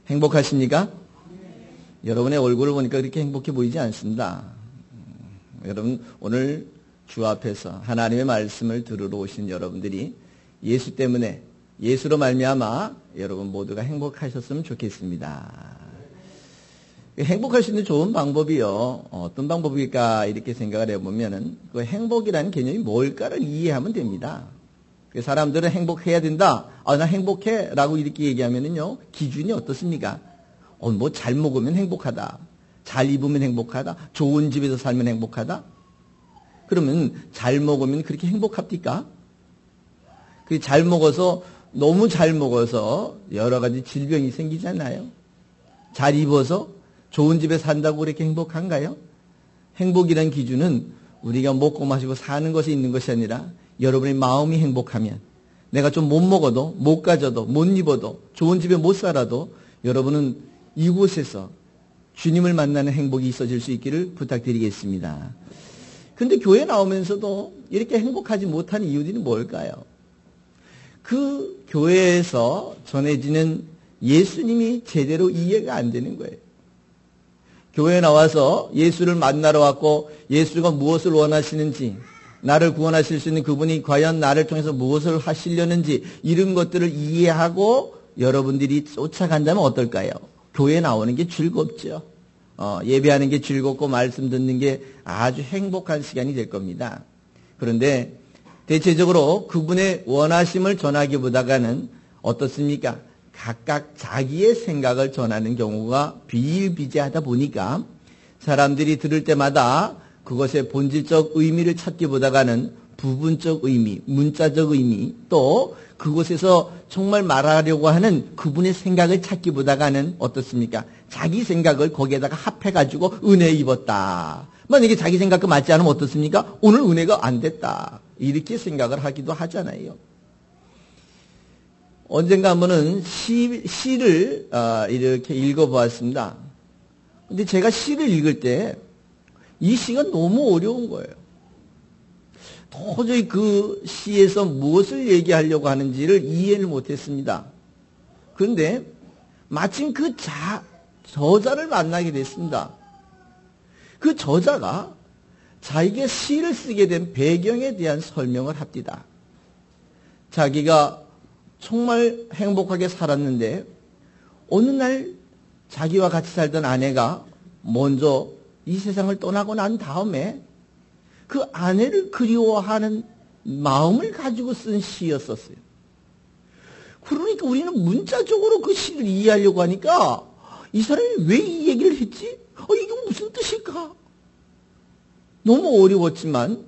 행복하십니까? 여러분의 얼굴을 보니까 그렇게 행복해 보이지 않습니다. 여러분, 오늘 주 앞에서 하나님의 말씀을 들으러 오신 여러분들이 예수 때문에, 예수로 말미암아 여러분 모두가 행복하셨으면 좋겠습니다. 행복할 수 있는 좋은 방법이요. 어떤 방법일까 이렇게 생각을 해보면은 그 행복이라는 개념이 뭘까를 이해하면 됩니다. 사람들은 행복해야 된다. 나 행복해 라고 이렇게 얘기하면은요, 기준이 어떻습니까? 뭐 잘 먹으면 행복하다. 잘 입으면 행복하다. 좋은 집에서 살면 행복하다. 그러면 잘 먹으면 그렇게 행복합니까? 잘 먹어서, 너무 잘 먹어서 여러 가지 질병이 생기잖아요. 잘 입어서 좋은 집에 산다고 그렇게 행복한가요? 행복이라는 기준은 우리가 먹고 마시고 사는 것이 있는 것이 아니라 여러분의 마음이 행복하면, 내가 좀 못 먹어도, 못 가져도, 못 입어도, 좋은 집에 못 살아도 여러분은 이곳에서 주님을 만나는 행복이 있어질 수 있기를 부탁드리겠습니다. 근데 교회 나오면서도 이렇게 행복하지 못하는 이유들이 뭘까요? 그 교회에서 전해지는 예수님이 제대로 이해가 안 되는 거예요. 교회에 나와서 예수를 만나러 왔고 예수가 무엇을 원하시는지, 나를 구원하실 수 있는 그분이 과연 나를 통해서 무엇을 하시려는지 이런 것들을 이해하고 여러분들이 쫓아간다면 어떨까요? 교회에 나오는 게 즐겁죠. 예배하는 게 즐겁고 말씀 듣는 게 아주 행복한 시간이 될 겁니다. 그런데 대체적으로 그분의 원하심을 전하기보다는 어떻습니까? 각각 자기의 생각을 전하는 경우가 비일비재하다 보니까 사람들이 들을 때마다 그것의 본질적 의미를 찾기보다는 부분적 의미, 문자적 의미, 또 그곳에서 정말 말하려고 하는 그분의 생각을 찾기보다는 어떻습니까? 자기 생각을 거기에다가 합해가지고 은혜 입었다. 만약에 자기 생각과 맞지 않으면 어떻습니까? 오늘 은혜가 안 됐다. 이렇게 생각을 하기도 하잖아요. 언젠가 한번은 시를 이렇게 읽어보았습니다. 근데 제가 시를 읽을 때 이 시가 너무 어려운 거예요. 도저히 그 시에서 무엇을 얘기하려고 하는지를 이해를 못했습니다. 그런데 마침 그 저자를 만나게 됐습니다. 그 저자가 자기가 시를 쓰게 된 배경에 대한 설명을 합니다. 자기가 정말 행복하게 살았는데 어느 날 자기와 같이 살던 아내가 먼저 이 세상을 떠나고 난 다음에 그 아내를 그리워하는 마음을 가지고 쓴 시였었어요. 그러니까 우리는 문자적으로 그 시를 이해하려고 하니까 이 사람이 왜 이 얘기를 했지? 이게 무슨 뜻일까? 너무 어려웠지만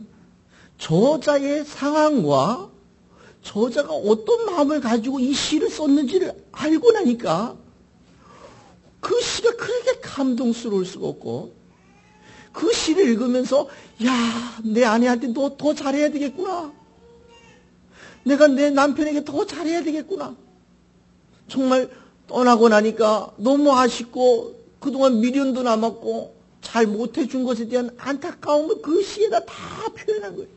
저자의 상황과 저자가 어떤 마음을 가지고 이 시를 썼는지를 알고 나니까 그 시가 그렇게 감동스러울 수가 없고, 그 시를 읽으면서 야, 내 아내한테 너 더 잘해야 되겠구나. 내가 내 남편에게 더 잘해야 되겠구나. 정말 떠나고 나니까 너무 아쉽고 그동안 미련도 남았고 잘 못해준 것에 대한 안타까움을 그 시에다 다 표현한 거예요.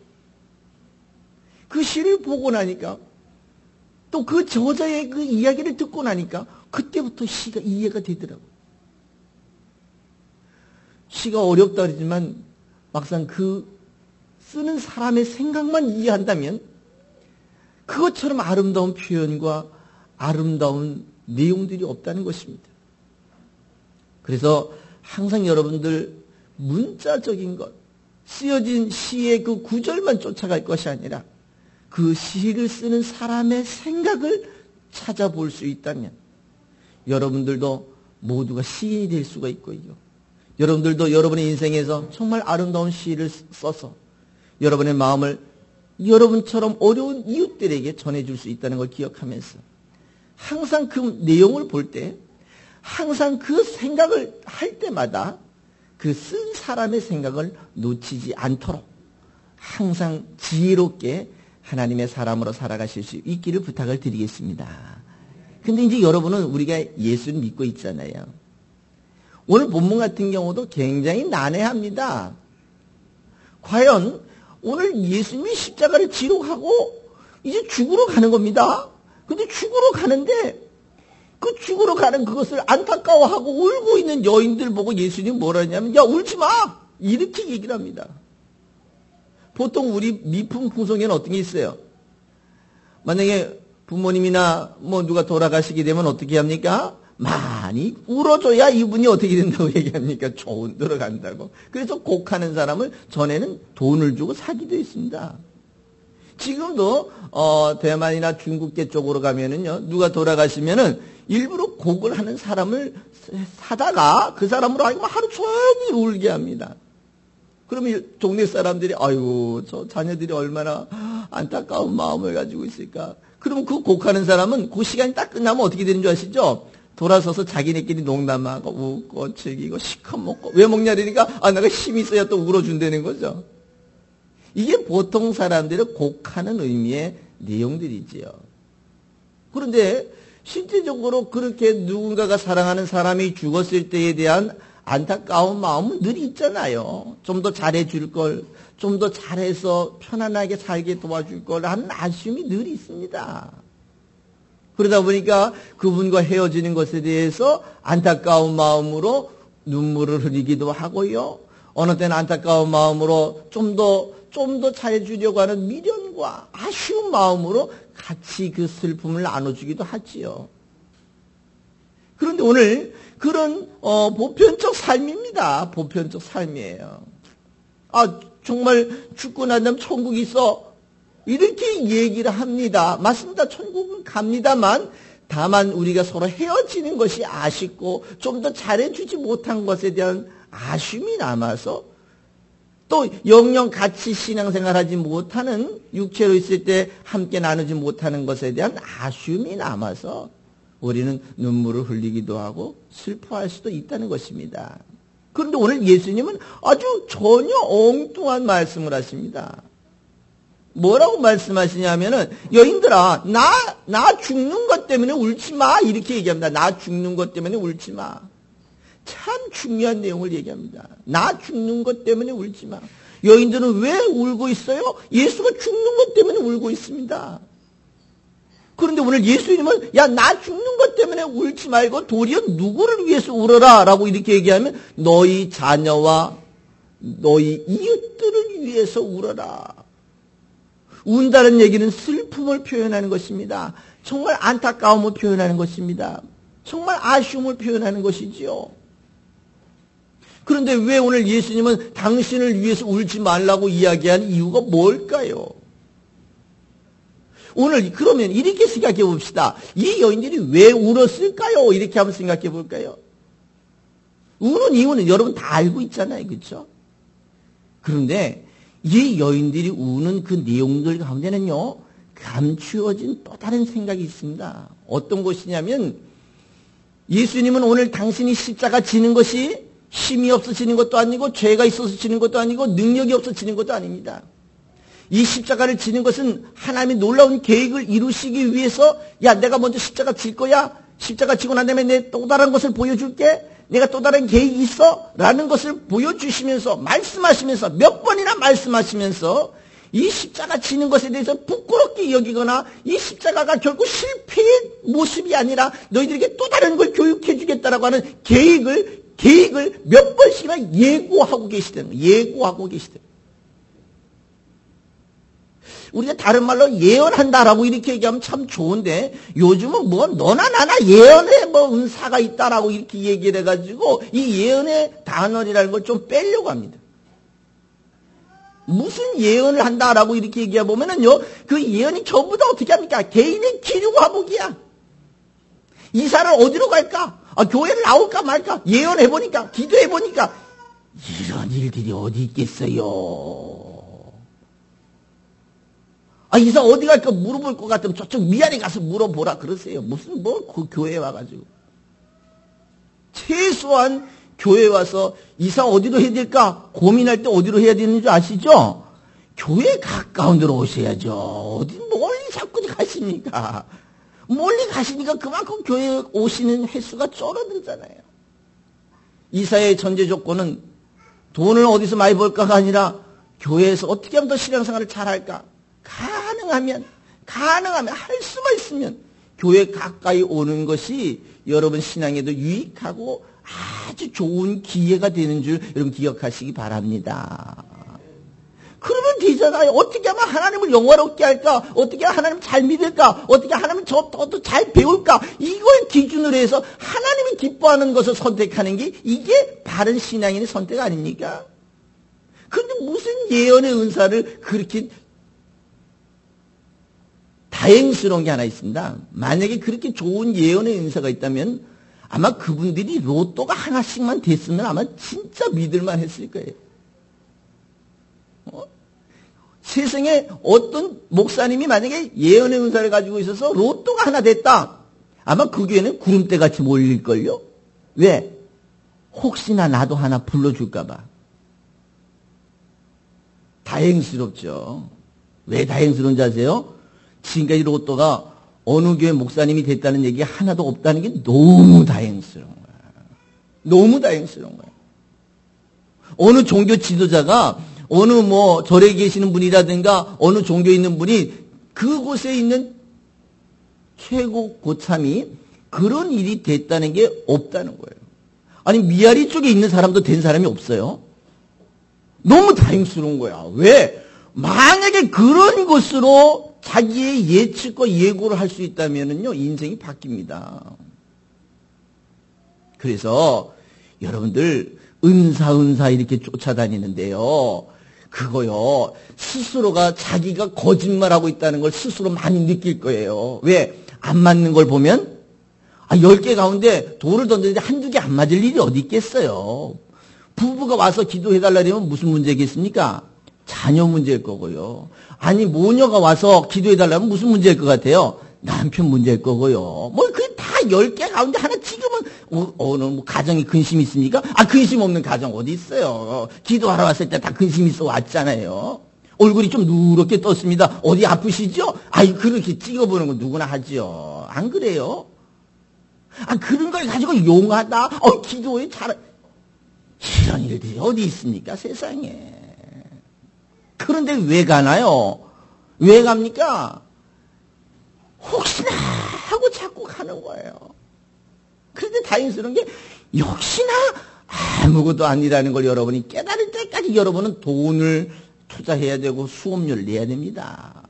그 시를 보고 나니까 또 그 저자의 그 이야기를 듣고 나니까 그때부터 시가 이해가 되더라고요. 시가 어렵다 그러지만 막상 그 쓰는 사람의 생각만 이해한다면 그것처럼 아름다운 표현과 아름다운 내용들이 없다는 것입니다. 그래서 항상 여러분들 문자적인 것, 쓰여진 시의 그 구절만 쫓아갈 것이 아니라 그 시를 쓰는 사람의 생각을 찾아볼 수 있다면 여러분들도 모두가 시인이 될 수가 있고요. 여러분들도 여러분의 인생에서 정말 아름다운 시를 써서 여러분의 마음을 여러분처럼 어려운 이웃들에게 전해줄 수 있다는 걸 기억하면서 항상 그 내용을 볼 때 항상 그 생각을 할 때마다 그 쓴 사람의 생각을 놓치지 않도록 항상 지혜롭게 하나님의 사람으로 살아가실 수 있기를 부탁을 드리겠습니다. 근데 이제 여러분은 우리가 예수를 믿고 있잖아요. 오늘 본문 같은 경우도 굉장히 난해합니다. 과연 오늘 예수님이 십자가를 지러 가고 이제 죽으러 가는 겁니다. 근데 죽으러 가는데 그 죽으러 가는 그것을 안타까워하고 울고 있는 여인들 보고 예수님 뭐라 했냐면, 야, 울지 마! 이렇게 얘기를 합니다. 보통 우리 미풍 풍속에는 어떤 게 있어요? 만약에 부모님이나 뭐 누가 돌아가시게 되면 어떻게 합니까? 많이 울어줘야 이분이 어떻게 된다고 얘기합니까? 좋은 데로 간다고. 그래서 곡하는 사람을 전에는 돈을 주고 사기도 했습니다. 지금도 대만이나 중국계 쪽으로 가면은요, 누가 돌아가시면은 일부러 곡을 하는 사람을 사다가 그 사람으로 하여금 하루 종일 울게 합니다. 그러면 동네 사람들이 아이고 저 자녀들이 얼마나 안타까운 마음을 가지고 있을까. 그러면 그 곡하는 사람은 그 시간이 딱 끝나면 어떻게 되는 줄 아시죠? 돌아서서 자기네끼리 농담하고 웃고 즐기고 시커 먹고. 왜 먹냐 그러니까 내가 힘이 있어야 또 울어준다는 거죠. 이게 보통 사람들의 곡하는 의미의 내용들이지요. 그런데 실제적으로 그렇게 누군가가 사랑하는 사람이 죽었을 때에 대한 안타까운 마음은 늘 있잖아요. 좀 더 잘해줄 걸, 좀 더 잘해서 편안하게 살게 도와줄 걸 하는 아쉬움이 늘 있습니다. 그러다 보니까 그분과 헤어지는 것에 대해서 안타까운 마음으로 눈물을 흘리기도 하고요. 어느 때는 안타까운 마음으로 좀 더 잘해주려고 하는 미련과 아쉬운 마음으로 같이 그 슬픔을 나눠주기도 하지요. 그런데 오늘 그런 보편적 삶입니다. 보편적 삶이에요. 정말 죽고 난 다음 천국이 있어. 이렇게 얘기를 합니다. 맞습니다. 천국은 갑니다만 다만 우리가 서로 헤어지는 것이 아쉽고 좀 더 잘해주지 못한 것에 대한 아쉬움이 남아서 또 영영 같이 신앙생활하지 못하는 육체로 있을 때 함께 나누지 못하는 것에 대한 아쉬움이 남아서 우리는 눈물을 흘리기도 하고 슬퍼할 수도 있다는 것입니다. 그런데 오늘 예수님은 아주 전혀 엉뚱한 말씀을 하십니다. 뭐라고 말씀하시냐면은 여인들아 나 죽는 것 때문에 울지 마 이렇게 얘기합니다. 나 죽는 것 때문에 울지 마. 참 중요한 내용을 얘기합니다. 나 죽는 것 때문에 울지 마. 여인들은 왜 울고 있어요? 예수가 죽는 것 때문에 울고 있습니다. 그런데 오늘 예수님은 야, 나 죽는 것 때문에 울지 말고 도리어 누구를 위해서 울어라 라고 이렇게 얘기하면 너희 자녀와 너희 이웃들을 위해서 울어라. 운다는 얘기는 슬픔을 표현하는 것입니다. 정말 안타까움을 표현하는 것입니다. 정말 아쉬움을 표현하는 것이지요. 그런데 왜 오늘 예수님은 당신을 위해서 울지 말라고 이야기한 이유가 뭘까요? 오늘 그러면 이렇게 생각해 봅시다. 이 여인들이 왜 울었을까요? 이렇게 한번 생각해 볼까요? 우는 이유는 여러분 다 알고 있잖아요. 그렇죠? 그런데 이 여인들이 우는 그 내용들 가운데는요, 감추어진 또 다른 생각이 있습니다. 어떤 것이냐면 예수님은 오늘 당신이 십자가 지는 것이 힘이 없어지는 것도 아니고 죄가 있어서 지는 것도 아니고 능력이 없어지는 것도 아닙니다. 이 십자가를 지는 것은 하나님의 놀라운 계획을 이루시기 위해서 야 내가 먼저 십자가 질 거야. 십자가 지고 난 다음에 내 또 다른 것을 보여줄게. 내가 또 다른 계획이 있어. 라는 것을 보여주시면서 말씀하시면서 몇 번이나 말씀하시면서 이 십자가 지는 것에 대해서 부끄럽게 여기거나 이 십자가가 결국 실패의 모습이 아니라 너희들에게 또 다른 걸 교육해 주겠다라고 하는 계획을 몇 번씩이나 예고하고 계시다는 거예요. 예고하고 계시다는 거예요. 우리가 다른 말로 예언한다라고 이렇게 얘기하면 참 좋은데 요즘은 뭐 너나 나나 예언에 뭐 은사가 있다라고 이렇게 얘기를 해가지고 이 예언의 단어라는 걸 좀 빼려고 합니다. 무슨 예언을 한다라고 이렇게 얘기해 보면은요, 그 예언이 전부 다 어떻게 합니까? 개인의 기류과 화복이야. 이사를 어디로 갈까? 교회를 나올까 말까? 예언해보니까, 기도해보니까, 이런 일들이 어디 있겠어요? 이사 어디 갈까 물어볼 것 같으면 저쪽 미안해 가서 물어보라 그러세요. 무슨 그 교회에 와가지고. 최소한 교회에 와서 이사 어디로 해야 될까 고민할 때 어디로 해야 되는 줄 아시죠? 교회 가까운 데로 오셔야죠. 어디 멀리 자꾸 가십니까? 멀리 가시니까 그만큼 교회에 오시는 횟수가 줄어들잖아요. 이사의 전제 조건은 돈을 어디서 많이 벌까가 아니라 교회에서 어떻게 하면 더 신앙생활을 잘할까? 가능하면 할 수만 있으면 교회 가까이 오는 것이 여러분 신앙에도 유익하고 아주 좋은 기회가 되는 줄 여러분 기억하시기 바랍니다. 그러면 되잖아요. 어떻게 하면 하나님을 영화롭게 할까? 어떻게 하면 하나님 잘 믿을까? 어떻게 하나님 더 잘 배울까? 이걸 기준으로 해서 하나님이 기뻐하는 것을 선택하는 게 이게 바른 신앙인의 선택 아닙니까? 그런데 무슨 예언의 은사를 그렇게 다행스러운 게 하나 있습니다. 만약에 그렇게 좋은 예언의 은사가 있다면 아마 그분들이 로또가 하나씩만 됐으면 아마 진짜 믿을만 했을 거예요. 세상에 어떤 목사님이 만약에 예언의 은사를 가지고 있어서 로또가 하나 됐다. 아마 그 교회는 구름대같이 몰릴걸요? 왜? 혹시나 나도 하나 불러줄까봐. 다행스럽죠. 왜 다행스러운지 아세요? 지금까지 로또가 어느 교회 목사님이 됐다는 얘기가 하나도 없다는 게 너무 다행스러운 거야. 너무 다행스러운 거야. 어느 종교 지도자가 어느 절에 계시는 분이라든가 어느 종교에 있는 분이 그곳에 있는 최고 고참이 그런 일이 됐다는 게 없다는 거예요. 아니 미아리 쪽에 있는 사람도 된 사람이 없어요. 너무 다행스러운 거야. 왜? 만약에 그런 것으로 자기의 예측과 예고를 할 수 있다면요 인생이 바뀝니다. 그래서 여러분들 은사 이렇게 쫓아다니는데요. 그거요 스스로가 자기가 거짓말하고 있다는 걸 스스로 많이 느낄 거예요. 왜? 안 맞는 걸 보면 10개 가운데 돌을 던졌는데 한두 개 안 맞을 일이 어디 있겠어요. 부부가 와서 기도해달라면 무슨 문제겠습니까? 자녀 문제일 거고요. 아니 모녀가 와서 기도해달라면 무슨 문제일 것 같아요? 남편 문제일 거고요. 그게 다 10개 가운데 하나 지금은 어느 가정에 근심이 있습니까? 근심 없는 가정 어디 있어요? 기도하러 왔을 때 다 근심 있어 왔잖아요. 얼굴이 좀 누렇게 떴습니다. 어디 아프시죠? 그렇게 찍어보는 거 누구나 하죠. 안 그래요? 그런 걸 가지고 용하다. 기도에 잘 이런 일들이 어디 있습니까? 세상에. 그런데 왜 가나요? 왜 갑니까? 혹시나 하고 자꾸 가는 거예요. 그런데 다행스러운 게 역시나 아무것도 아니라는 걸 여러분이 깨달을 때까지 여러분은 돈을 투자해야 되고 수업료를 내야 됩니다.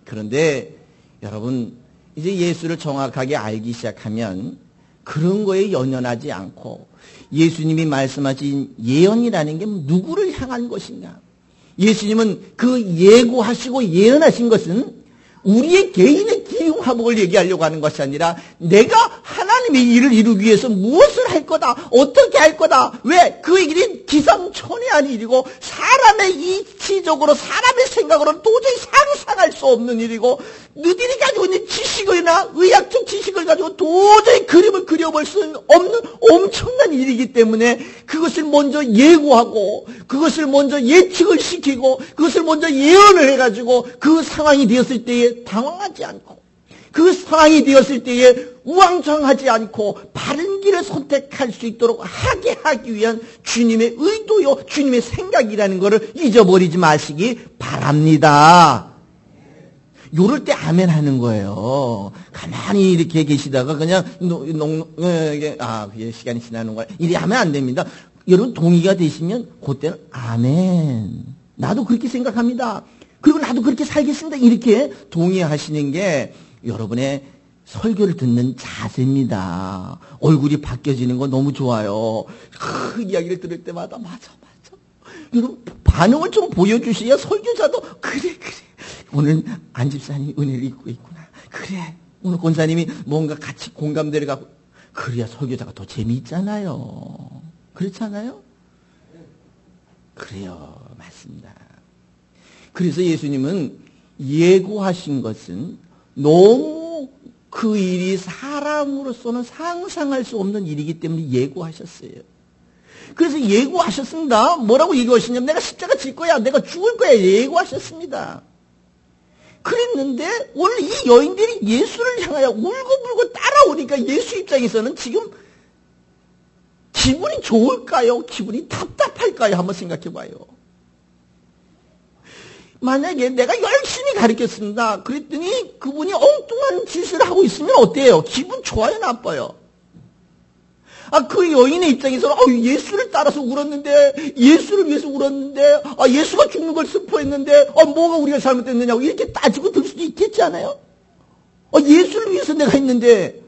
그런데 여러분 이제 예수를 정확하게 알기 시작하면 그런 거에 연연하지 않고 예수님이 말씀하신 예언이라는 게 누구를 향한 것인가? 예수님은 그 예고하시고 예언하신 것은 우리의 개인의 기용화복을 얘기하려고 하는 것이 아니라 내가 하나님의 일을 이루기 위해서 무엇을 할 거다, 어떻게 할 거다. 왜? 그 일이 기상천외한 일이고 사람의 이치적으로 사람의 생각으로는 도저히 상상할 수 없는 일이고 너희들이 가지고 있는 지식이나 의학적 지식을 가지고 도저히 그림을 그려볼 수 없는 엄청난 일이기 때문에 그것을 먼저 예고하고 그것을 먼저 예측을 시키고 그것을 먼저 예언을 해가지고 그 상황이 되었을 때에 당황하지 않고 그 상황이 되었을 때에 우왕좌왕하지 않고 바른 길을 선택할 수 있도록 하기 위한 주님의 의도요 주님의 생각이라는 것을 잊어버리지 마시기 바랍니다. 요럴 때 아멘 하는 거예요. 가만히 이렇게 계시다가 그냥 시간이 지나는 거야. 이리 하면 안 됩니다. 여러분 동의가 되시면 그때는 아멘. 나도 그렇게 생각합니다. 그리고 나도 그렇게 살겠습니다. 이렇게 동의하시는 게 여러분의 설교를 듣는 자세입니다. 얼굴이 바뀌어지는 거 너무 좋아요. 그 이야기를 들을 때마다 맞아. 여러분 반응을 좀 보여주셔야 설교자도 그래 오늘 안 집사님이 은혜를 입고 있구나. 그래 오늘 권사님이 뭔가 같이 공감대를 갖고 그래야 설교자가 더 재미있잖아요. 그렇잖아요? 그래요. 맞습니다. 그래서 예수님은 예고하신 것은 너무 그 일이 사람으로서는 상상할 수 없는 일이기 때문에 예고하셨어요. 그래서 예고하셨습니다. 뭐라고 예고하셨냐면 내가 십자가 질 거야. 내가 죽을 거야. 예고하셨습니다. 그랬는데 오늘 이 여인들이 예수를 향하여 울고불고 따라오니까 예수 입장에서는 지금 기분이 좋을까요? 기분이 답답할까요? 한번 생각해 봐요. 만약에 내가 열심히 가르쳤습니다. 그랬더니 그분이 엉뚱한 짓을 하고 있으면 어때요? 기분 좋아요, 나빠요? 그 여인의 입장에서는 예수를 따라서 울었는데, 예수를 위해서 울었는데, 예수가 죽는 걸 슬퍼했는데, 뭐가 우리가 잘못됐느냐고 이렇게 따지고 들 수도 있겠지 않아요? 예수를 위해서 내가 했는데,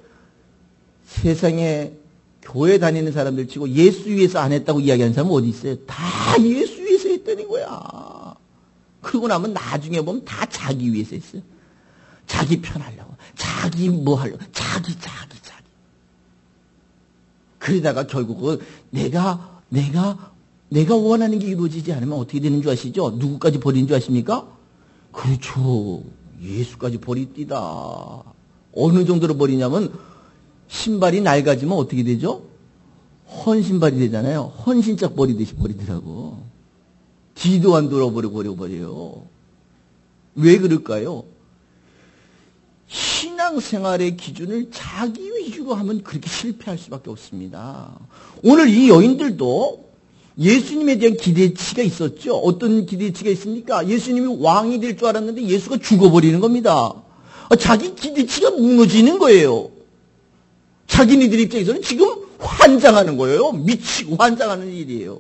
세상에 교회 다니는 사람들 치고 예수 위해서 안 했다고 이야기하는 사람은 어디 있어요? 다 예수 위해서 했다는 거야. 그러고 나면 나중에 보면 다 자기 위해서 했어요. 자기 편하려고, 자기 뭐 하려고, 자기. 그러다가 결국은 내가 원하는 게 이루어지지 않으면 어떻게 되는 줄 아시죠? 누구까지 버리는 줄 아십니까? 그렇죠. 예수까지 버립디다. 어느 정도로 버리냐면 신발이 낡아지면 어떻게 되죠? 헌신발이 되잖아요. 헌신짝 버리듯이 버리더라고. 뒤도 안 돌아버려요. 왜 그럴까요? 신앙생활의 기준을 자기 위주로 하면 그렇게 실패할 수밖에 없습니다. 오늘 이 여인들도 예수님에 대한 기대치가 있었죠. 어떤 기대치가 있습니까? 예수님이 왕이 될 줄 알았는데 예수가 죽어버리는 겁니다. 자기 기대치가 무너지는 거예요. 자기네들 입장에서는 지금 환장하는 거예요. 미치고 환장하는 일이에요.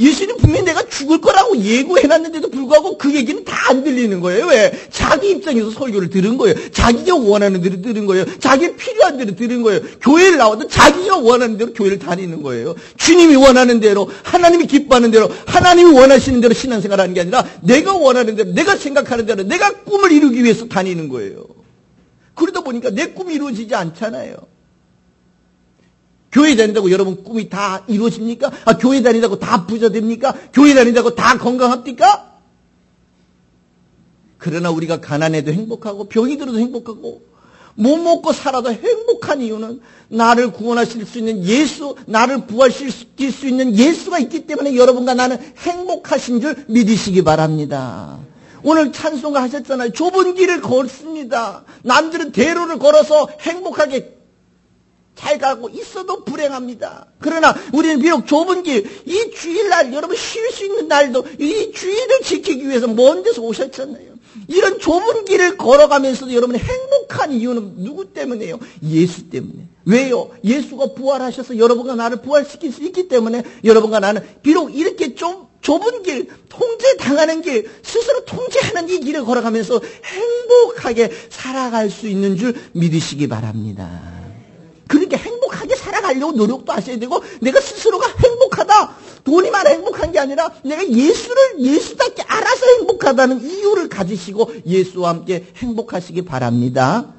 예수님 분명히 내가 죽을 거라고 예고해놨는데도 불구하고 그 얘기는 다 안 들리는 거예요. 왜? 자기 입장에서 설교를 들은 거예요. 자기가 원하는 대로 들은 거예요. 자기 필요한 대로 들은 거예요. 교회를 나와도 자기가 원하는 대로 교회를 다니는 거예요. 주님이 원하는 대로, 하나님이 기뻐하는 대로, 하나님이 원하시는 대로 신앙생활하는 게 아니라 내가 원하는 대로, 내가 생각하는 대로, 내가 꿈을 이루기 위해서 다니는 거예요. 그러다 보니까 내 꿈이 이루어지지 않잖아요. 교회 다닌다고 여러분 꿈이 다 이루어집니까? 교회 다닌다고 다 부자 됩니까? 교회 다닌다고 다 건강합니까? 그러나 우리가 가난해도 행복하고 병이 들어도 행복하고 못 먹고 살아도 행복한 이유는 나를 구원하실 수 있는 예수, 나를 부활시킬 수 있는 예수가 있기 때문에 여러분과 나는 행복하신 줄 믿으시기 바랍니다. 오늘 찬송가 하셨잖아요. 좁은 길을 걷습니다. 남들은 대로를 걸어서 행복하게 잘 가고 있어도 불행합니다. 그러나 우리는 비록 좁은 길, 이 주일날 여러분 쉴 수 있는 날도 이 주일을 지키기 위해서 먼 데서 오셨잖아요. 이런 좁은 길을 걸어가면서도 여러분이 행복한 이유는 누구 때문에요? 예수 때문에. 왜요? 예수가 부활하셔서 여러분과 나를 부활시킬 수 있기 때문에 여러분과 나는 비록 이렇게 좁은 길, 통제당하는 길, 스스로 통제하는 이 길을 걸어가면서 행복하게 살아갈 수 있는 줄 믿으시기 바랍니다. 그러니까 행복하게 살아가려고 노력도 하셔야 되고, 내가 스스로가 행복하다, 돈이만 행복한 게 아니라 내가 예수답게 알아서 행복하다는 이유를 가지시고 예수와 함께 행복하시기 바랍니다.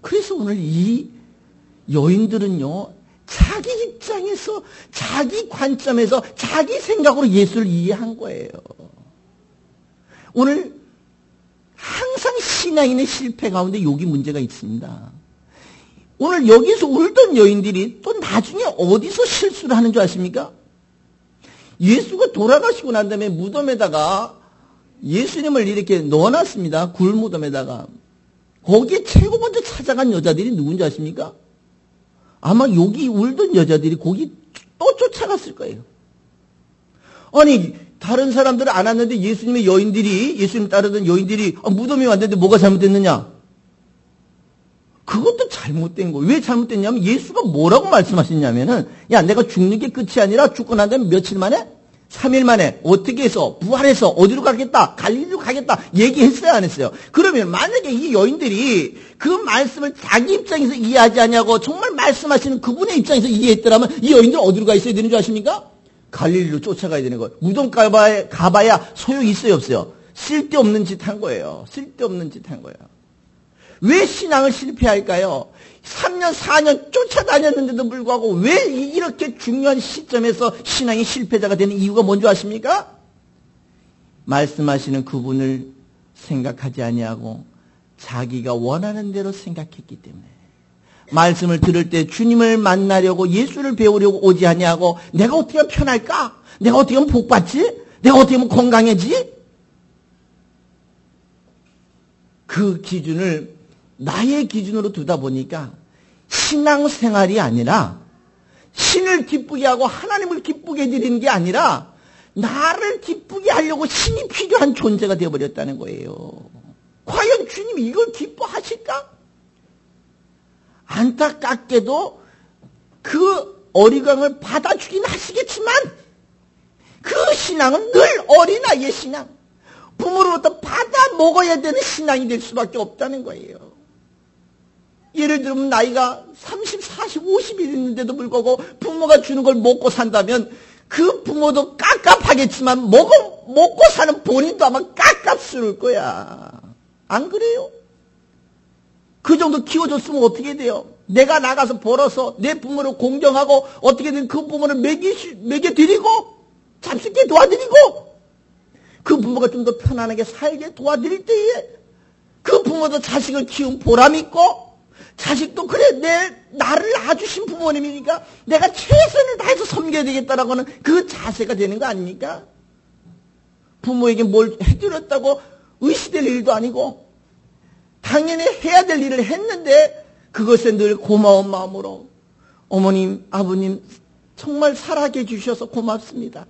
그래서 오늘 이 여인들은요, 자기 입장에서, 자기 관점에서, 자기 생각으로 예수를 이해한 거예요. 오늘 항상 신앙인의 실패 가운데 여기 문제가 있습니다. 오늘 여기서 울던 여인들이 또 나중에 어디서 실수를 하는 줄 아십니까? 예수가 돌아가시고 난 다음에 무덤에다가 예수님을 이렇게 넣어놨습니다. 굴무덤에다가. 거기에 최고 먼저 찾아간 여자들이 누군지 아십니까? 아마 여기 울던 여자들이 거기 또 쫓아갔을 거예요. 아니, 다른 사람들은 안 왔는데 예수님 따르던 여인들이 무덤에 왔는데 뭐가 잘못됐느냐? 그것도 잘못된 거예요. 왜 잘못됐냐면 예수가 뭐라고 말씀하셨냐면은, 야, 내가 죽는 게 끝이 아니라 죽고 난 다음에 며칠 만에? 3일 만에 어떻게 해서 부활해서 어디로 가겠다? 갈릴리로 가겠다. 얘기했어요, 안 했어요? 그러면 만약에 이 여인들이 그 말씀을 자기 입장에서 이해하지 않냐고 정말 말씀하시는 그분의 입장에서 이해했더라면 이 여인들 어디로 가 있어야 되는 줄 아십니까? 갈릴리로 쫓아가야 되는 거예요. 무덤 가봐야 소용이 있어요, 없어요? 쓸데없는 짓 한 거예요. 쓸데없는 짓 한 거예요. 왜 신앙을 실패할까요? 3년, 4년 쫓아다녔는데도 불구하고 왜 이렇게 중요한 시점에서 신앙이 실패자가 되는 이유가 뭔지 아십니까? 말씀하시는 그분을 생각하지 아니하고 자기가 원하는 대로 생각했기 때문에. 말씀을 들을 때 주님을 만나려고 예수를 배우려고 오지 아니하고 내가 어떻게 하면 편할까? 내가 어떻게 하면 복받지? 내가 어떻게 하면 건강해지? 그 기준을 나의 기준으로 두다 보니까 신앙생활이 아니라 신을 기쁘게 하고 하나님을 기쁘게 해드리는 게 아니라 나를 기쁘게 하려고 신이 필요한 존재가 되어버렸다는 거예요. 과연 주님이 이걸 기뻐하실까? 안타깝게도 그 어리광을 받아주긴 하시겠지만 그 신앙은 늘 어린아이의 신앙, 부모로부터 받아 먹어야 되는 신앙이 될 수밖에 없다는 거예요. 예를 들면 나이가 30, 40, 50이 있는데도 불구하고 부모가 주는 걸 먹고 산다면 그 부모도 깝깝하겠지만 먹고 사는 본인도 아마 깝깝스러울 거야. 안 그래요? 그 정도 키워줬으면 어떻게 돼요? 내가 나가서 벌어서 내 부모를 공경하고 어떻게든 그 부모를 먹여드리고 잠식게 도와드리고 그 부모가 좀 더 편안하게 살게 도와드릴 때에 그 부모도 자식을 키운 보람 있고 자식도 그래 나를 낳아주신 부모님이니까 내가 최선을 다해서 섬겨야 되겠다라고 하는 그 자세가 되는 거 아닙니까? 부모에게 뭘 해드렸다고 의시될 일도 아니고 당연히 해야 될 일을 했는데 그것에 늘 고마운 마음으로 어머님, 아버님 정말 사랑해 주셔서 고맙습니다.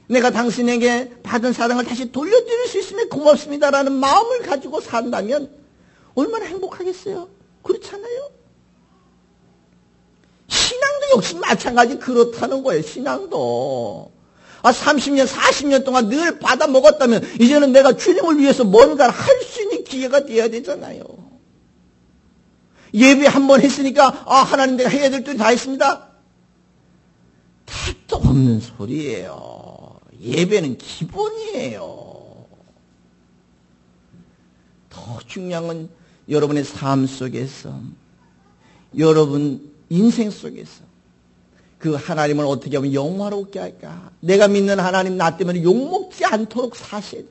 내가 당신에게 받은 사랑을 다시 돌려드릴 수 있으면 고맙습니다라는 마음을 가지고 산다면 얼마나 행복하겠어요? 그렇잖아요? 신앙도 역시 마찬가지 그렇다는 거예요. 신앙도 30년, 40년 동안 늘 받아 먹었다면 이제는 내가 주님을 위해서 뭔가를 할 수 있는 기회가 돼야 되잖아요. 예배 한 번 했으니까 하나님 내가 해야 될 일이 다 했습니다. 택도 없는 소리예요. 예배는 기본이에요. 더 중요한 건 여러분의 삶 속에서 여러분 인생 속에서 그 하나님을 어떻게 하면 영화롭게 할까? 내가 믿는 하나님 나 때문에 욕먹지 않도록 사실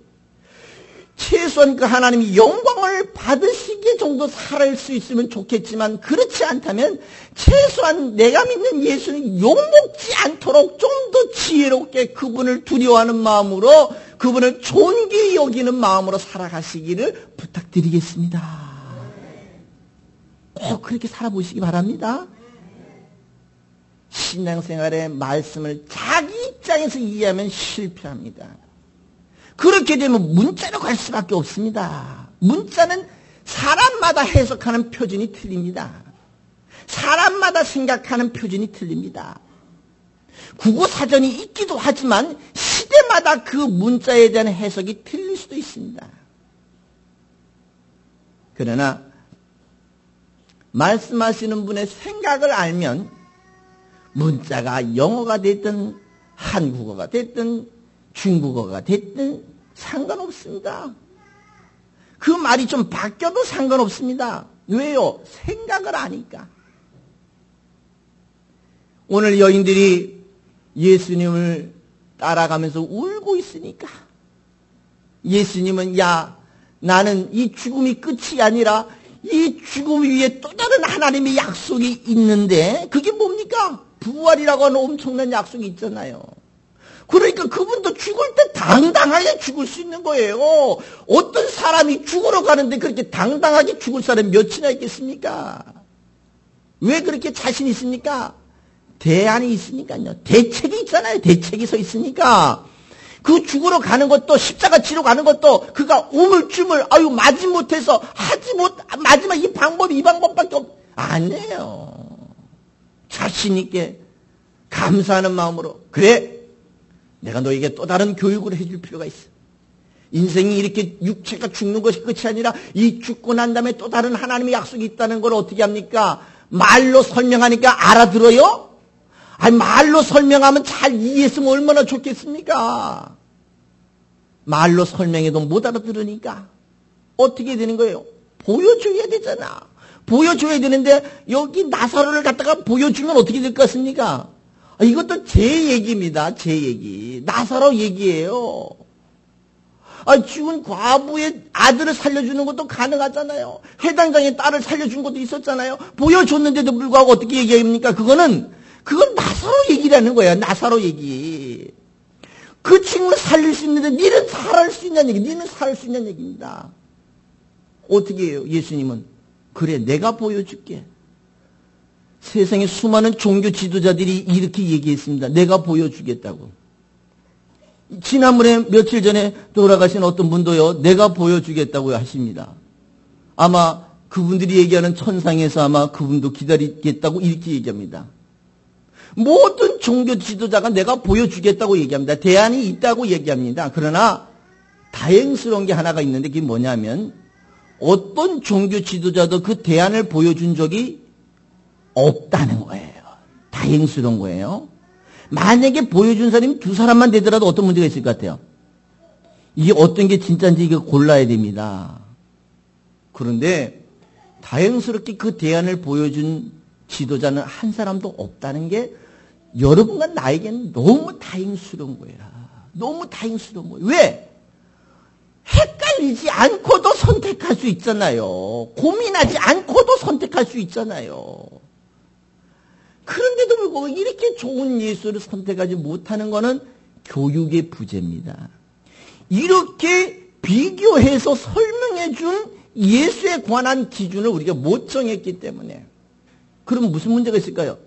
최소한 그 하나님이 영광을 받으시게 정도 살아갈 수 있으면 좋겠지만 그렇지 않다면 최소한 내가 믿는 예수는 욕먹지 않도록 좀 더 지혜롭게 그분을 두려워하는 마음으로 그분을 존귀히 여기는 마음으로 살아가시기를 부탁드리겠습니다. 꼭 그렇게 살아보시기 바랍니다. 신앙생활의 말씀을 자기 입장에서 이해하면 실패합니다. 그렇게 되면 문자로 갈 수밖에 없습니다. 문자는 사람마다 해석하는 표준이 틀립니다. 사람마다 생각하는 표준이 틀립니다. 국어사전이 있기도 하지만 시대마다 그 문자에 대한 해석이 틀릴 수도 있습니다. 그러나 말씀하시는 분의 생각을 알면 문자가 영어가 됐든 한국어가 됐든 중국어가 됐든 상관없습니다. 그 말이 좀 바뀌어도 상관없습니다. 왜요? 생각을 아니까. 오늘 여인들이 예수님을 따라가면서 울고 있으니까 예수님은 나는 이 죽음이 끝이 아니라 이 죽음 위에 또 다른 하나님의 약속이 있는데 그게 뭡니까? 부활이라고 하는 엄청난 약속이 있잖아요. 그러니까 그분도 죽을 때 당당하게 죽을 수 있는 거예요. 어떤 사람이 죽으러 가는데 그렇게 당당하게 죽을 사람이 몇이나 있겠습니까? 왜 그렇게 자신 있습니까? 대안이 있으니까요. 대책이 있잖아요. 대책이 서 있으니까. 그 죽으러 가는 것도 십자가 지러 가는 것도 그가 우물쭈물 마지못해서 마지막 이 방법밖에 아니에요. 자신 있게 감사하는 마음으로 그래 내가 너에게 또 다른 교육을 해줄 필요가 있어. 인생이 이렇게 육체가 죽는 것이 끝이 아니라 이 죽고 난 다음에 또 다른 하나님의 약속이 있다는 걸 어떻게 합니까? 말로 설명하니까 알아들어요? 말로 설명하면 잘 이해했으면 얼마나 좋겠습니까? 말로 설명해도 못 알아들으니까 어떻게 되는 거예요? 보여줘야 되잖아. 보여줘야 되는데 여기 나사로를 갖다가 보여주면 어떻게 될 것 같습니까? 이것도 제 얘기입니다. 제 얘기. 나사로 얘기예요. 죽은 과부의 아들을 살려주는 것도 가능하잖아요. 회당장의 딸을 살려준 것도 있었잖아요. 보여줬는데도 불구하고 어떻게 얘기합니까? 그건 나사로 얘기라는 거예요. 나사로 얘기. 그 친구를 살릴 수 있는데 니는 살할 수 있냐는 얘기. 니는 살 수 있냐는 얘기입니다. 어떻게 해요? 예수님은 그래 내가 보여줄게. 세상에 수많은 종교 지도자들이 이렇게 얘기했습니다. 내가 보여주겠다고. 지난번에 며칠 전에 돌아가신 어떤 분도요, 내가 보여주겠다고 하십니다. 아마 그분들이 얘기하는 천상에서 아마 그분도 기다리겠다고 이렇게 얘기합니다. 모든 종교 지도자가 내가 보여주겠다고 얘기합니다. 대안이 있다고 얘기합니다. 그러나 다행스러운 게 하나가 있는데 그게 뭐냐면 어떤 종교 지도자도 그 대안을 보여준 적이 없다는 거예요. 다행스러운 거예요. 만약에 보여준 사람이 두 사람만 되더라도 어떤 문제가 있을 것 같아요? 이게 어떤 게 진짜인지 이거 골라야 됩니다. 그런데 다행스럽게 그 대안을 보여준 지도자는 한 사람도 없다는 게 여러분과 나에게는 너무 다행스러운 거야. 너무 다행스러운 거예요. 왜? 헷갈리지 않고도 선택할 수 있잖아요. 고민하지 않고도 선택할 수 있잖아요. 그런데도 불구하고 이렇게 좋은 예수를 선택하지 못하는 것은 교육의 부재입니다. 이렇게 비교해서 설명해 준 예수에 관한 기준을 우리가 못 정했기 때문에. 그럼 무슨 문제가 있을까요?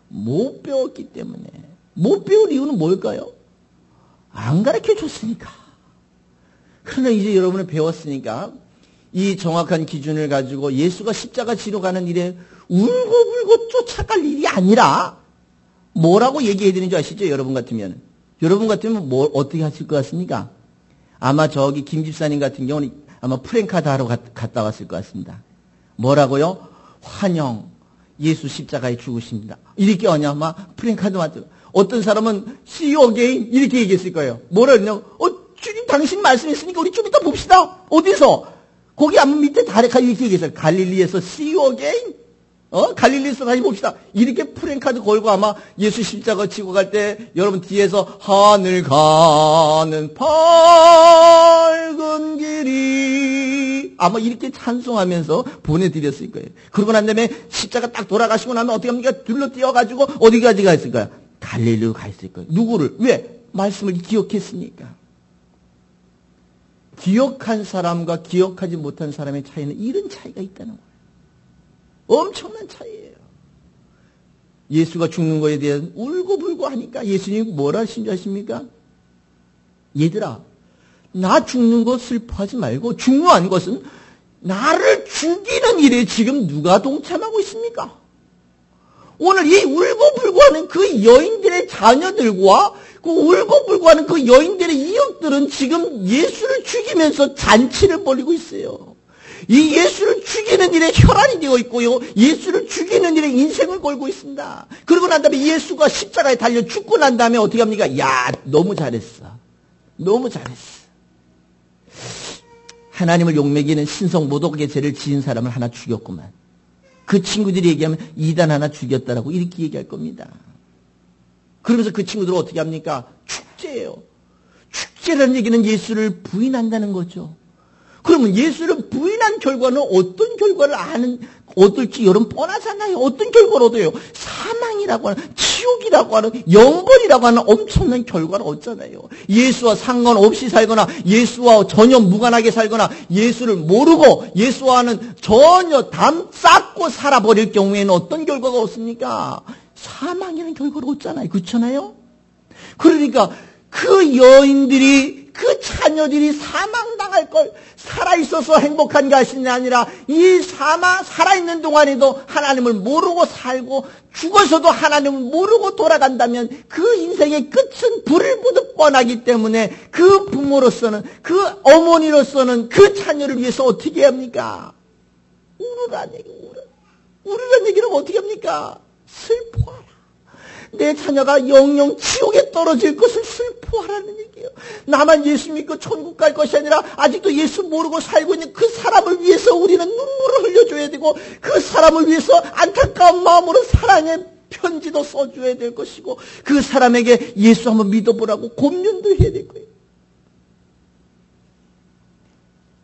못 배웠기 때문에. 못 배울 이유는 뭘까요? 안 가르쳐 줬으니까. 그러나 이제 여러분을 배웠으니까 이 정확한 기준을 가지고 예수가 십자가 지러 가는 일에 울고불고 쫓아갈 일이 아니라 뭐라고 얘기해야 되는지 아시죠? 여러분 같으면. 여러분 같으면 뭐 어떻게 하실 것 같습니까? 아마 저기 김 집사님 같은 경우는 아마 프랭카드 하러 갔다 왔을 것 같습니다. 뭐라고요? 환영. 예수 십자가에 죽으십니다. 이렇게 하냐? 아마 프랭카드 맞죠? 어떤 사람은 See you again 이렇게 얘기했을 거예요. 뭐라 그러냐? 주님 당신 말씀했으니까 우리 좀 이따 봅시다. 어디서? 거기 앞 밑에 다리가 이렇게 얘기했어요. 갈릴리에서 See you again. 갈릴리에서 다시 봅시다. 이렇게 프랭카드 걸고 아마 예수 십자가 지고 갈 때 여러분 뒤에서 하늘 가는 밝은 길이 아마 이렇게 찬송하면서 보내드렸을 거예요. 그러고 난 다음에 십자가 딱 돌아가시고 나면 어떻게 합니까? 둘러 뛰어가지고 어디까지 가 있을까요? 갈릴리로 가 있을 거예요. 누구를? 왜? 말씀을 기억했으니까. 기억한 사람과 기억하지 못한 사람의 차이는 이런 차이가 있다는 거예요. 엄청난 차이예요. 예수가 죽는 거에 대한 울고불고 하니까 예수님이 뭐라 하신 줄 아십니까? 얘들아, 나 죽는 거 슬퍼하지 말고 중요한 것은 나를 죽이는 일에 지금 누가 동참하고 있습니까? 오늘 이 울고불고하는 그 여인들의 자녀들과 그 울고불고하는 그 여인들의 이웃들은 지금 예수를 죽이면서 잔치를 벌이고 있어요. 이 예수를 죽이는 일에 혈안이 되어 있고요. 예수를 죽이는 일에 인생을 걸고 있습니다. 그러고 난 다음에 예수가 십자가에 달려 죽고 난 다음에 어떻게 합니까? 야, 너무 잘했어. 너무 잘했어. 하나님을 욕먹이는 신성 모독의 죄를 지은 사람을 하나 죽였구만. 그 친구들이 얘기하면 이단 하나 죽였다라고 이렇게 얘기할 겁니다. 그러면서 그 친구들은 어떻게 합니까? 축제예요. 축제라는 얘기는 예수를 부인한다는 거죠. 그러면 예수를 부인한 결과는 어떤 결과를 얻을지 여러분 뻔하잖아요. 어떤 결과를 얻어요? 사망이라고 하는, 지옥이라고 하는, 영벌이라고 하는 엄청난 결과를 얻잖아요. 예수와 상관없이 살거나 예수와 전혀 무관하게 살거나 예수를 모르고 예수와는 전혀 담 쌓고 살아버릴 경우에는 어떤 결과가 없습니까? 사망이라는 결과를 얻잖아요. 그렇잖아요? 그러니까 그 여인들이 그 자녀들이 사망당할 걸 살아있어서 행복한 것이 아니라 이 살아있는 동안에도 하나님을 모르고 살고 죽어서도 하나님을 모르고 돌아간다면 그 인생의 끝은 불을 보듯 뻔하기 때문에 그 부모로서는 그 어머니로서는 그 자녀를 위해서 어떻게 해야 합니까? 울으라는 얘기, 울으라는 얘기는 어떻게 합니까? 슬퍼하라. 내 자녀가 영영 지옥에 떨어질 것을 슬퍼하라는 얘기예요. 나만 예수 믿고 천국 갈 것이 아니라 아직도 예수 모르고 살고 있는 그 사람을 위해서 우리는 눈물을 흘려줘야 되고 그 사람을 위해서 안타까운 마음으로 사랑의 편지도 써줘야 될 것이고 그 사람에게 예수 한번 믿어보라고 권면도 해야 될 거예요.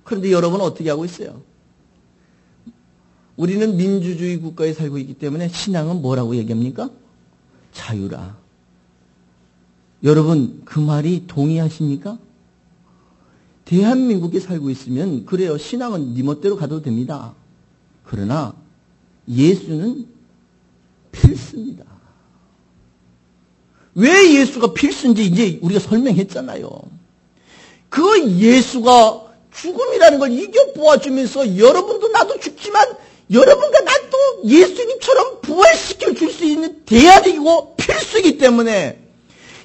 그런데 여러분은 어떻게 하고 있어요? 우리는 민주주의 국가에 살고 있기 때문에 신앙은 뭐라고 얘기합니까? 자유라. 여러분 그 말이 동의하십니까? 대한민국에 살고 있으면 그래요. 신앙은 네 멋대로 가도 됩니다. 그러나 예수는 필수입니다. 왜 예수가 필수인지 이제 우리가 설명했잖아요. 그 예수가 죽음이라는 걸 이겨보아주면서 여러분도 나도 죽지만 여러분과 나도 예수님처럼 부활시켜 줄 수 있는 대안이고 필수이기 때문에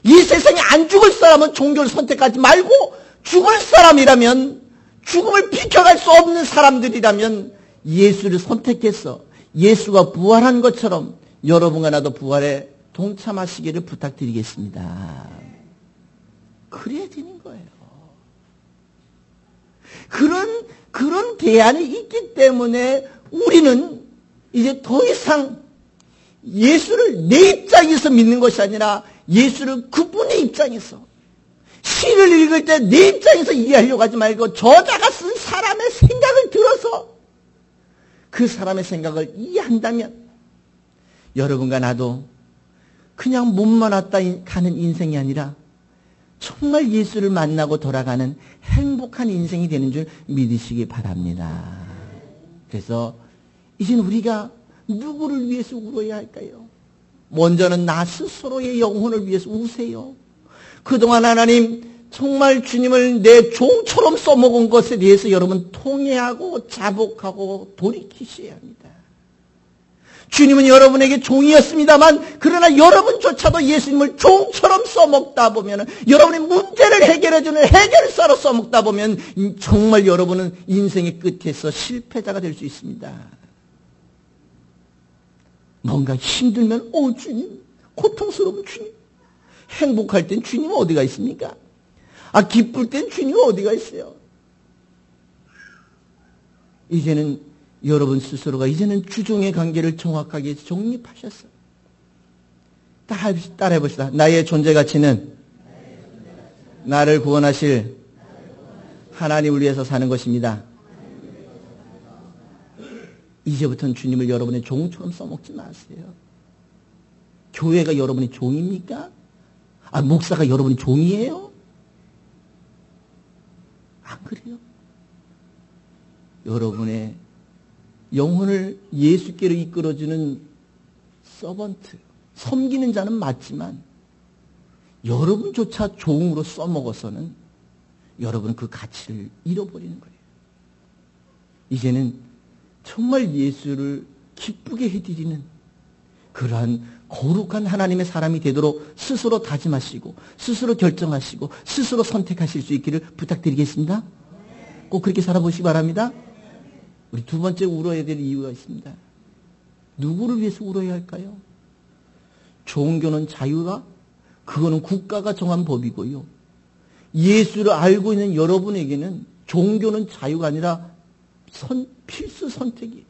이 세상에 안 죽을 사람은 종교를 선택하지 말고 죽을 사람이라면 죽음을 비켜갈 수 없는 사람들이라면 예수를 선택해서 예수가 부활한 것처럼 여러분과 나도 부활에 동참하시기를 부탁드리겠습니다. 그래야 되는 거예요. 그런 대안이 있기 때문에 우리는 이제 더 이상 예수를 내 입장에서 믿는 것이 아니라 예수를 그분의 입장에서 시를 읽을 때 내 입장에서 이해하려고 하지 말고 저자가 쓴 사람의 생각을 들어서 그 사람의 생각을 이해한다면 여러분과 나도 그냥 몸만 왔다 가는 인생이 아니라 정말 예수를 만나고 돌아가는 행복한 인생이 되는 줄 믿으시기 바랍니다. 그래서 이제는 우리가 누구를 위해서 울어야 할까요? 먼저는 나 스스로의 영혼을 위해서 우세요. 그동안 하나님 정말 주님을 내 종처럼 써먹은 것에 대해서 여러분 통회하고 자복하고 돌이키셔야 합니다. 주님은 여러분에게 종이었습니다만 그러나 여러분조차도 예수님을 종처럼 써먹다 보면 여러분의 문제를 해결해주는 해결사로 써먹다 보면 정말 여러분은 인생의 끝에서 실패자가 될 수 있습니다. 뭔가 힘들면 주님, 고통스러운 주님, 행복할 땐 주님은 어디가 있습니까? 기쁠 땐 주님은 어디가 있어요? 이제는 여러분 스스로가 이제는 주종의 관계를 정확하게 정립하셨어요. 따라해 봅시다. 나의 존재 가치는 나를 구원하실 하나님을 위해서 사는 것입니다. 이제부터는 주님을 여러분의 종처럼 써먹지 마세요. 교회가 여러분의 종입니까? 목사가 여러분의 종이에요? 안 그래요? 여러분의 영혼을 예수께로 이끌어주는 서번트, 섬기는 자는 맞지만 여러분조차 종으로 써먹어서는 여러분은 그 가치를 잃어버리는 거예요. 이제는 정말 예수를 기쁘게 해드리는 그러한 거룩한 하나님의 사람이 되도록 스스로 다짐하시고 스스로 결정하시고 스스로 선택하실 수 있기를 부탁드리겠습니다. 꼭 그렇게 살아보시기 바랍니다. 우리 두 번째 울어야 될 이유가 있습니다. 누구를 위해서 울어야 할까요? 종교는 자유가 그거는 국가가 정한 법이고요. 예수를 알고 있는 여러분에게는 종교는 자유가 아니라 필수 선택이에요.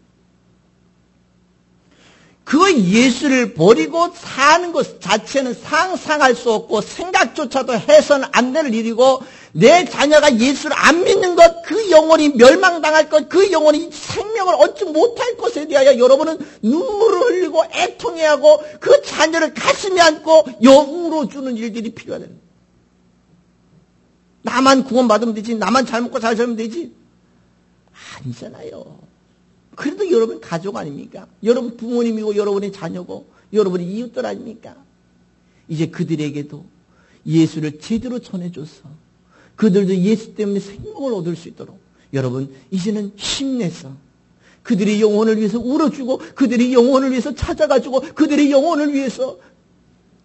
그 예수를 버리고 사는 것 자체는 상상할 수 없고 생각조차도 해서는 안 될 일이고 내 자녀가 예수를 안 믿는 것, 그 영혼이 멸망당할 것, 그 영혼이 생명을 얻지 못할 것에 대하여 여러분은 눈물을 흘리고 애통해야 하고 그 자녀를 가슴에 안고 울어주는 일들이 필요하다. 나만 구원받으면 되지, 나만 잘 먹고 잘 살면 되지. 아니잖아요. 그래도 여러분 가족 아닙니까? 여러분 부모님이고 여러분의 자녀고 여러분의 이웃들 아닙니까? 이제 그들에게도 예수를 제대로 전해줘서 그들도 예수 때문에 생명을 얻을 수 있도록 여러분 이제는 힘내서 그들의 영혼을 위해서 울어주고 그들의 영혼을 위해서 찾아가주고 그들의 영혼을 위해서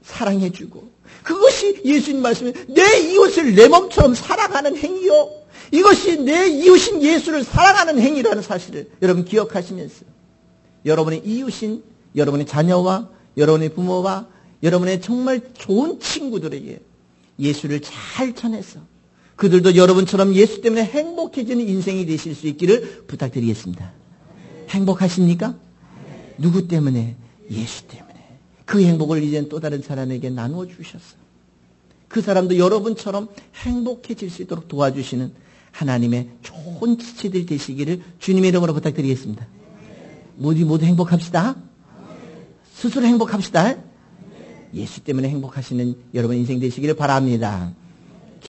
사랑해주고 그것이 예수님 말씀에 내 이웃을 내 몸처럼 사랑하는 행위요. 이것이 내 이웃인 예수를 사랑하는 행위라는 사실을 여러분 기억하시면서 여러분의 이웃인 여러분의 자녀와 여러분의 부모와 여러분의 정말 좋은 친구들에게 예수를 잘 전해서 그들도 여러분처럼 예수 때문에 행복해지는 인생이 되실 수 있기를 부탁드리겠습니다. 행복하십니까? 누구 때문에? 예수 때문에. 그 행복을 이제는 또 다른 사람에게 나누어 주셨어요. 그 사람도 여러분처럼 행복해질 수 있도록 도와주시는 하나님의 좋은 지체들 되시기를 주님의 이름으로 부탁드리겠습니다. 모두 행복합시다. 스스로 행복합시다. 예수 때문에 행복하시는 여러분 인생 되시기를 바랍니다.